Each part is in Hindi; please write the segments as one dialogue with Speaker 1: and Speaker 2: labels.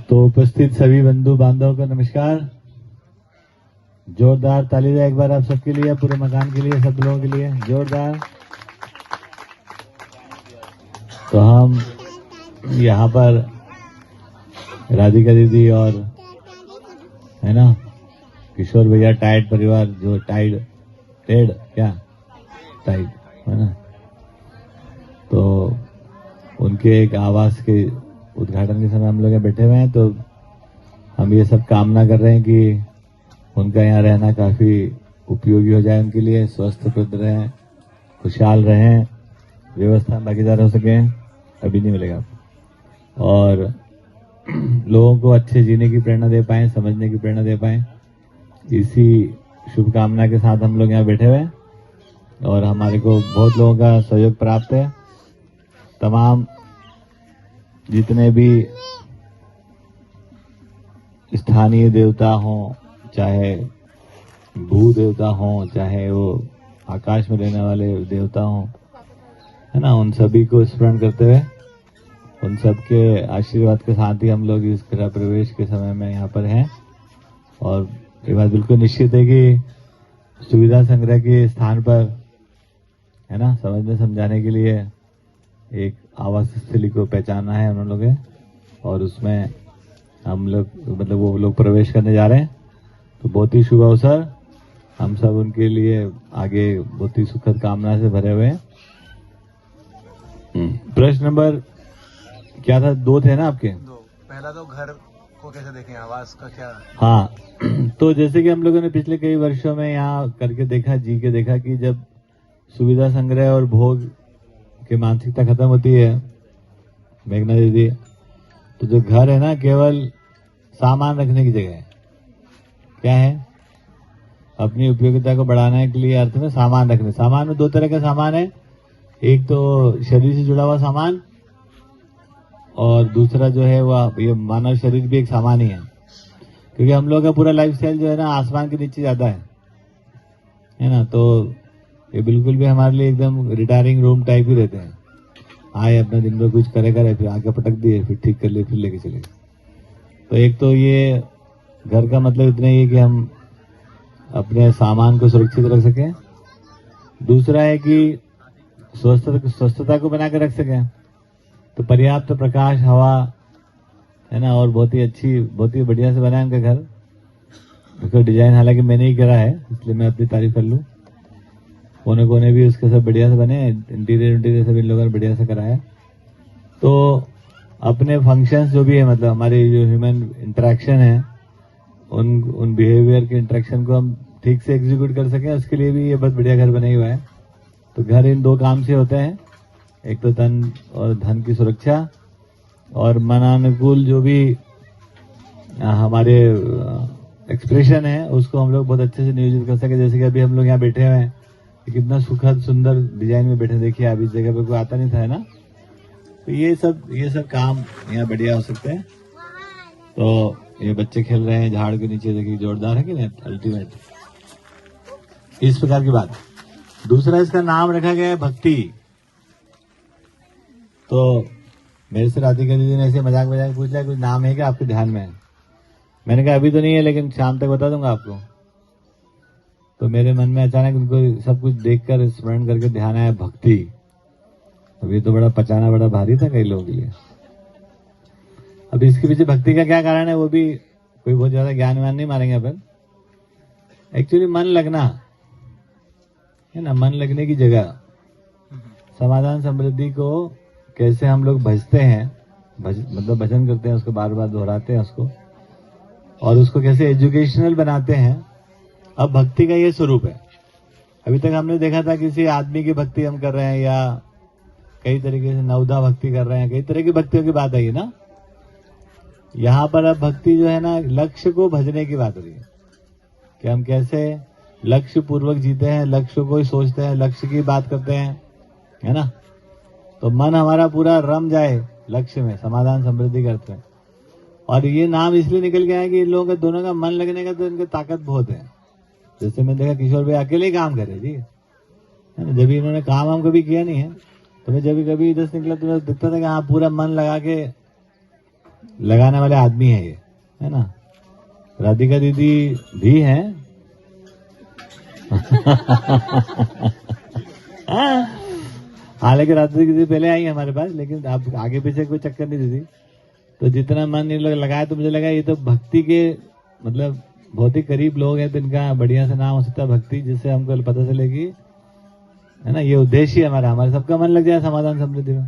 Speaker 1: तो उपस्थित सभी बंधु बांधवों को नमस्कार। जोरदार ताली दे एक बार आप सबके लिए, पूरे मकान के लिए, सब लोगों के लिए जोरदार। तो हम यहाँ पर राधिका दीदी और है ना किशोर भैया टाइड परिवार, जो टाइड टेड क्या टाइड है ना, तो उनके एक आवास के उद्घाटन के समय हम लोग यहाँ बैठे हुए हैं। तो हम ये सब कामना कर रहे हैं कि उनका यहाँ रहना काफी उपयोगी हो जाए उनके लिए, स्वस्थप्रद रहें, खुशहाल रहें, व्यवस्था भागीदार हो सके। अभी नहीं मिलेगा आपको। और लोगों को अच्छे जीने की प्रेरणा दे पाए, समझने की प्रेरणा दे पाए, इसी शुभकामना के साथ हम लोग यहाँ बैठे हुए हैं। और हमारे को बहुत लोगों का सहयोग प्राप्त है। तमाम जितने भी स्थानीय देवता हों, चाहे भू देवता हों, चाहे वो आकाश में रहने वाले देवता हों, है ना, उन सभी को स्मरण करते हुए, उन सबके आशीर्वाद के साथ ही हम लोग इस गृह प्रवेश के समय में यहाँ पर हैं। और ये बात बिल्कुल निश्चित है कि सुविधा संग्रह के स्थान पर, है ना, समझने समझाने के लिए एक आवास स्थली को पहचाना है उन लोगों ने, और उसमें हम लोग मतलब वो लोग प्रवेश करने जा रहे हैं। तो बहुत ही शुभ अवसर, हम सब उनके लिए आगे बहुत ही सुखद कामना से भरे हुए हैं। प्रश्न नंबर क्या था? 2 थे ना आपके?
Speaker 2: 2। पहला तो घर को कैसे देखें, आवास का क्या?
Speaker 1: हाँ तो जैसे कि हम लोगों ने पिछले कई वर्षों में यहाँ करके देखा, जी के देखा कि जब सुविधा संग्रह और भोग की मानसिकता खत्म होती है मेघना दीदी, तो जो घर है ना केवल सामान रखने की जगह है। क्या है? अपनी उपयोगिता को बढ़ाने के लिए अर्थ में सामान रखने। सामान में 2 तरह का सामान है, एक तो शरीर से जुड़ा हुआ सामान, और दूसरा जो है वह ये मानव शरीर भी एक सामान ही है। क्योंकि हम लोग का पूरा लाइफस्टाइल जो है ना आसमान के नीचे जाता है ना, तो ये बिल्कुल भी हमारे लिए एकदम रिटायरिंग रूम टाइप ही रहते हैं। आए अपना दिन में कुछ करे, फिर आगे पटक दिए, फिर ठीक कर लिए, फिर लेके चले। तो एक तो ये घर का मतलब इतना ही है कि हम अपने सामान को सुरक्षित रख सकें। दूसरा है कि स्वस्थता को बनाकर रख सकें। तो पर्याप्त प्रकाश, हवा, है ना, और बहुत ही अच्छी, बहुत ही बढ़िया से बना है उनका घर। उसका डिजाइन हालांकि मैंने ही करा है, इसलिए मैं अपनी तारीफ कर लूं। कोने कोने भी उसके सब बढ़िया से बने, इंटीरियर सब इन लोगों ने बढ़िया से कराया। तो अपने फंक्शंस जो भी है, मतलब हमारे जो ह्यूमन इंटरेक्शन है, उन बिहेवियर के इंटरेक्शन को हम ठीक से एग्जीक्यूट कर सकें, उसके लिए भी ये बहुत बढ़िया घर बना हुआ है। तो घर इन 2 काम से होते हैं, एक तो तन और धन की सुरक्षा, और मनानुकूल जो भी हमारे एक्सप्रेशन है उसको हम लोग बहुत अच्छे से नियोजित कर सके। जैसे कि अभी हम लोग यहाँ बैठे हुए हैं, कितना सुखद सुंदर डिजाइन में बैठे, देखिए अभी इस जगह पे कोई आता नहीं था, है ना। तो ये सब काम यहाँ बढ़िया हो सकते हैं। तो ये बच्चे खेल रहे हैं झाड़ के नीचे, देखिए जोरदार है कि नहीं, अल्टीमेट। इस प्रकार की बात। दूसरा, इसका नाम रखा गया है भक्ति। तो मेरे से राधिका दीदी ने ऐसे मजाक पूछ लिया, कुछ नाम है क्या आपके ध्यान में? मैंने कहा अभी तो नहीं है, लेकिन शाम तक बता दूंगा आपको। तो मेरे मन में अचानक उनको सब कुछ देखकर स्मरण करके ध्यान आया भक्ति। अब ये तो बड़ा पचाना बड़ा भारी था कई लोगों के लिए। अब इसके पीछे भक्ति का क्या कारण है वो भी कोई बहुत ज्यादा ज्ञानवान नहीं मारेंगे अपन। एक्चुअली मन लगना है ना, मन लगने की जगह। समाधान समृद्धि को कैसे हम लोग भजते हैं, मतलब भजन करते हैं, उसको बार बार दोहराते हैं उसको, और उसको कैसे एजुकेशनल बनाते हैं। अब भक्ति का ये स्वरूप है। अभी तक हमने देखा था किसी आदमी की भक्ति हम कर रहे हैं, या कई तरीके से नवदा भक्ति कर रहे हैं, कई तरह की भक्तियों की बात आई ना। यहाँ पर अब भक्ति जो है ना, लक्ष्य को भजने की बात हो रही है कि हम कैसे लक्ष्य पूर्वक जीते हैं, लक्ष्य को ही सोचते हैं, लक्ष्य की बात करते हैं, है ना। तो मन हमारा पूरा रम जाए लक्ष्य में, समाधान समृद्धि करते हैं। और ये नाम इसलिए निकल गया है कि इन लोगों का दोनों का मन लगने का तो इनकी ताकत बहुत है। जैसे मैं देखा किशोर भाई अकेले ही काम करे जी, है ना, जब इन्होंने काम हम कभी किया नहीं है। तो मैं जब कभी इधर से निकला तो मैं दिखता था कि हाँ पूरा मन लगा के लगाने वाले आदमी है ये, है ना। राधिका दीदी भी हैं। हालांकि राधिका दीदी पहले आई हमारे पास, लेकिन अब आगे पीछे कोई चक्कर नहीं दीदी। तो जितना मन इन लोग लगाया तो मुझे लगा ये तो भक्ति के मतलब बहुत ही करीब लोग हैं, तो इनका बढ़िया से नाम हो सकता है भक्ति, जिससे हमको पता चलेगी, है ना। ये उद्देश्य है हमारा सबका मन लग जाए समाधान समृद्धि में।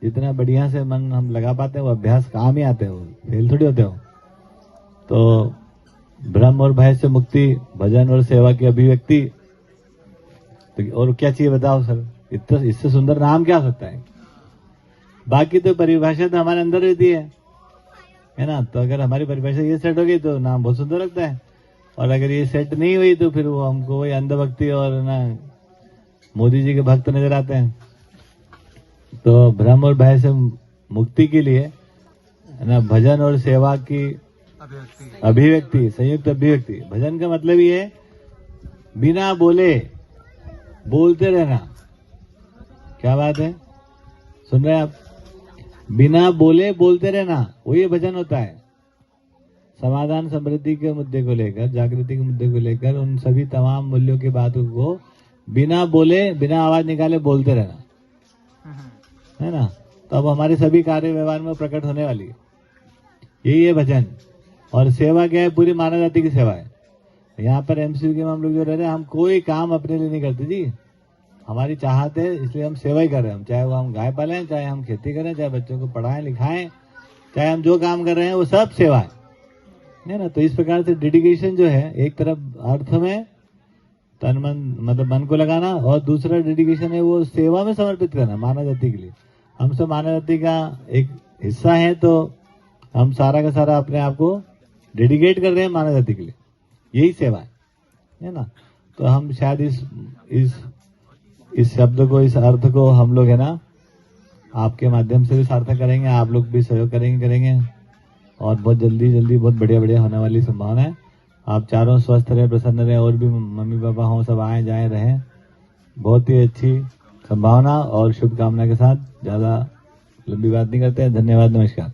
Speaker 1: जितना बढ़िया से मन हम लगा पाते हैं वो अभ्यास काम ही आते हो, फेल थोड़ी होते हो। तो भ्रम और भय से मुक्ति, भजन और सेवा की अभिव्यक्ति, तो और क्या चाहिए बताओ सर। इतना इससे सुंदर नाम क्या हो सकता है। बाकी तो परिभाषा तो हमारे अंदर रहती है ना। तो अगर हमारी परिभाषा ये सेट हो गई तो नाम बहुत सुंदर लगता है, और अगर ये सेट नहीं हुई तो फिर वो हमको वही अंधभक्ति और ना मोदी जी के भक्त नजर आते हैं। तो भ्रम और भय से मुक्ति के लिए, है ना, भजन और सेवा की अभिव्यक्ति, संयुक्त अभिव्यक्ति। भजन का मतलब ये है बिना बोले बोलते रहना। क्या बात है, सुन रहे हैं आप। बिना बोले बोलते रहना, वो ये भजन होता है। समाधान समृद्धि के मुद्दे को लेकर, जागृति के मुद्दे को लेकर, उन सभी तमाम मूल्यों की बातों को बिना बोले, बिना आवाज निकाले बोलते रहना, है ना। तो अब हमारे सभी कार्य व्यवहार में प्रकट होने वाली है यही है भजन। और सेवा क्या है, पूरी मानव जाति की सेवा है। यहाँ पर एमसीयू के हम लोग जो रह रहे हैं, हम कोई काम अपने लिए नहीं करते जी। हमारी चाहत है, इसलिए हम सेवा ही कर रहे हैं। चाहे वो हम गाय पालें, चाहे हम खेती करें, चाहे बच्चों को पढ़ाएं लिखाएं, चाहे हम जो काम कर रहे हैं वो सब सेवा है ना। तो इस प्रकार से डेडिकेशन जो है, एक तरफ अर्थ में तन मन मतलब मन को लगाना, और दूसरा डेडिकेशन है वो सेवा में समर्पित करना मानव जाति के लिए। हम सब मानव जाति का एक हिस्सा है, तो हम सारा का सारा अपने आप को डेडिकेट कर रहे हैं मानव जाति के लिए। यही सेवा है ना। तो हम शायद इस शब्द को, इस अर्थ को हम लोग, है ना, आपके माध्यम से भी सार्थक करेंगे। आप लोग भी सहयोग करेंगे और बहुत जल्दी बहुत बढ़िया होने वाली संभावना है। आप चारों स्वस्थ रहे, प्रसन्न रहे, और भी मम्मी पापा हों, सब आए जाए रहें। बहुत ही अच्छी संभावना और शुभकामना के साथ। ज्यादा लंबी बात नहीं करते हैं। धन्यवाद, नमस्कार।